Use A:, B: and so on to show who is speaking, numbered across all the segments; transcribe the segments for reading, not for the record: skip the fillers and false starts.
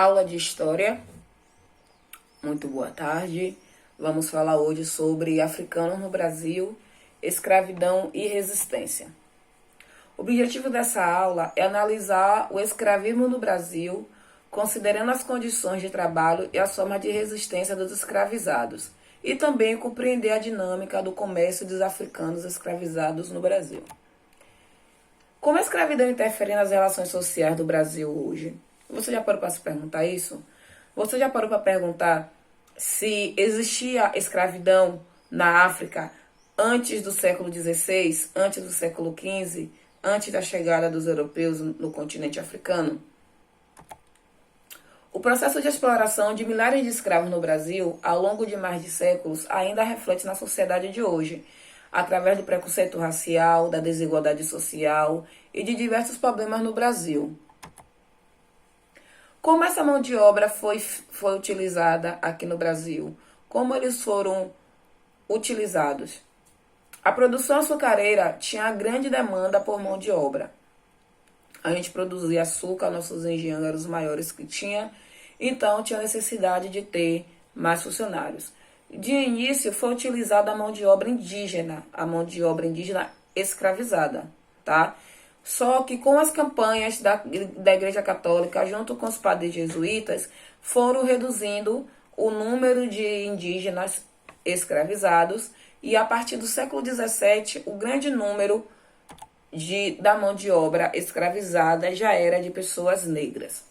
A: Aula de História, muito boa tarde. Vamos falar hoje sobre africanos no Brasil, escravidão e resistência. O objetivo dessa aula é analisar o escravismo no Brasil, considerando as condições de trabalho e as formas de resistência dos escravizados, e também compreender a dinâmica do comércio dos africanos escravizados no Brasil. Como a escravidão interfere nas relações sociais do Brasil hoje? Você já parou para se perguntar isso? Você já parou para perguntar se existia escravidão na África antes do século XVI, antes do século XV, antes da chegada dos europeus no continente africano? O processo de exploração de milhares de escravos no Brasil, ao longo de mais de séculos, ainda reflete na sociedade de hoje, através do preconceito racial, da desigualdade social e de diversos problemas no Brasil. Como essa mão de obra foi utilizada aqui no Brasil? Como eles foram utilizados? A produção açucareira tinha grande demanda por mão de obra. A gente produzia açúcar, nossos engenhos eram os maiores que tinha, então tinha necessidade de ter mais funcionários. De início foi utilizada a mão de obra indígena escravizada, tá? Só que com as campanhas da Igreja Católica, junto com os padres jesuítas, foram reduzindo o número de indígenas escravizados e a partir do século XVII, o grande número da mão de obra escravizada já era de pessoas negras.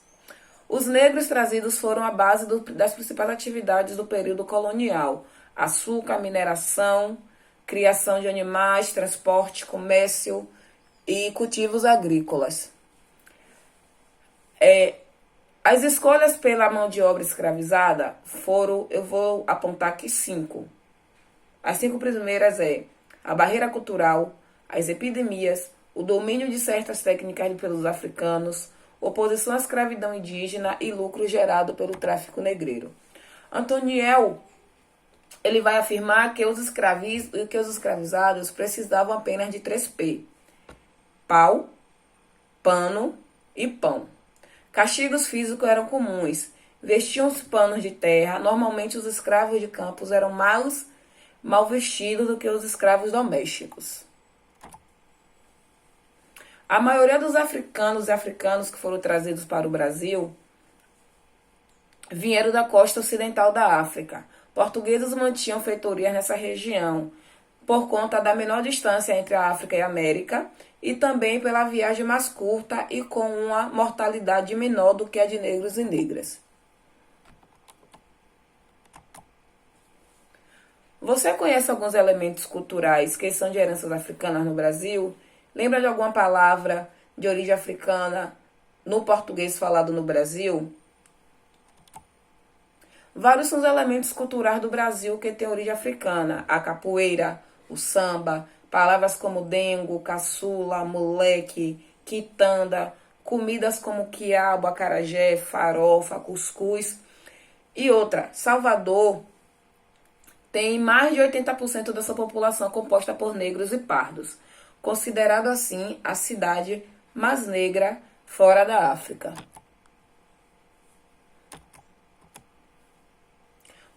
A: Os negros trazidos foram a base das principais atividades do período colonial: açúcar, mineração, criação de animais, transporte, comércio e cultivos agrícolas. As escolhas pela mão de obra escravizada foram, eu vou apontar aqui 5. As 5 primeiras a barreira cultural, as epidemias, o domínio de certas técnicas pelos africanos, oposição à escravidão indígena e lucro gerado pelo tráfico negreiro. Antoniel, ele vai afirmar que os escravizados precisavam apenas de 3P: pau, pano e pão. Castigos físicos eram comuns. Vestiam os panos de terra. Normalmente os escravos de campos eram mais mal vestidos do que os escravos domésticos. A maioria dos africanos e africanos que foram trazidos para o Brasil vieram da costa ocidental da África. Portugueses mantinham feitorias nessa região, por conta da menor distância entre a África e a América, e também pela viagem mais curta e com uma mortalidade menor do que a de negros e negras. Você conhece alguns elementos culturais que são de heranças africanas no Brasil? Lembra de alguma palavra de origem africana no português falado no Brasil? Vários são os elementos culturais do Brasil que têm origem africana: a capoeira, o samba, palavras como dengo, caçula, moleque, quitanda, comidas como quiabo, acarajé, farofa, cuscuz e outra. Salvador tem mais de 80% da sua população composta por negros e pardos, considerado assim a cidade mais negra fora da África.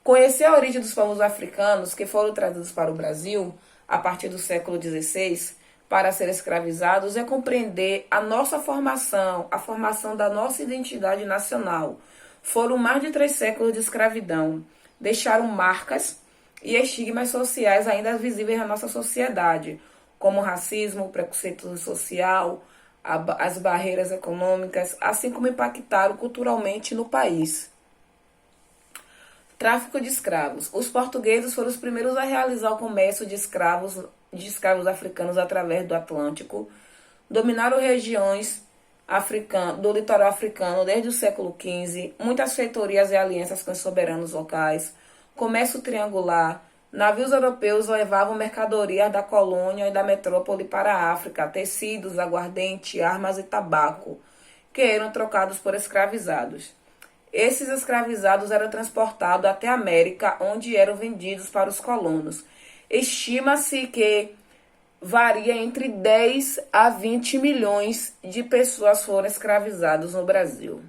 A: Conhecer a origem dos povos africanos que foram trazidos para o Brasil a partir do século XVI para serem escravizados é compreender a nossa formação, a formação da nossa identidade nacional. Foram mais de 3 séculos de escravidão, deixaram marcas e estigmas sociais ainda visíveis na nossa sociedade, como o racismo, o preconceito social, as barreiras econômicas, assim como impactaram culturalmente no país. Tráfico de escravos. Os portugueses foram os primeiros a realizar o comércio de escravos africanos através do Atlântico. Dominaram regiões do litoral africano desde o século XV, muitas feitorias e alianças com os soberanos locais, comércio triangular. Navios europeus levavam mercadorias da colônia e da metrópole para a África: tecidos, aguardente, armas e tabaco, que eram trocados por escravizados. Esses escravizados eram transportados até a América, onde eram vendidos para os colonos. Estima-se que varia entre 10 a 20 milhões de pessoas foram escravizadas no Brasil.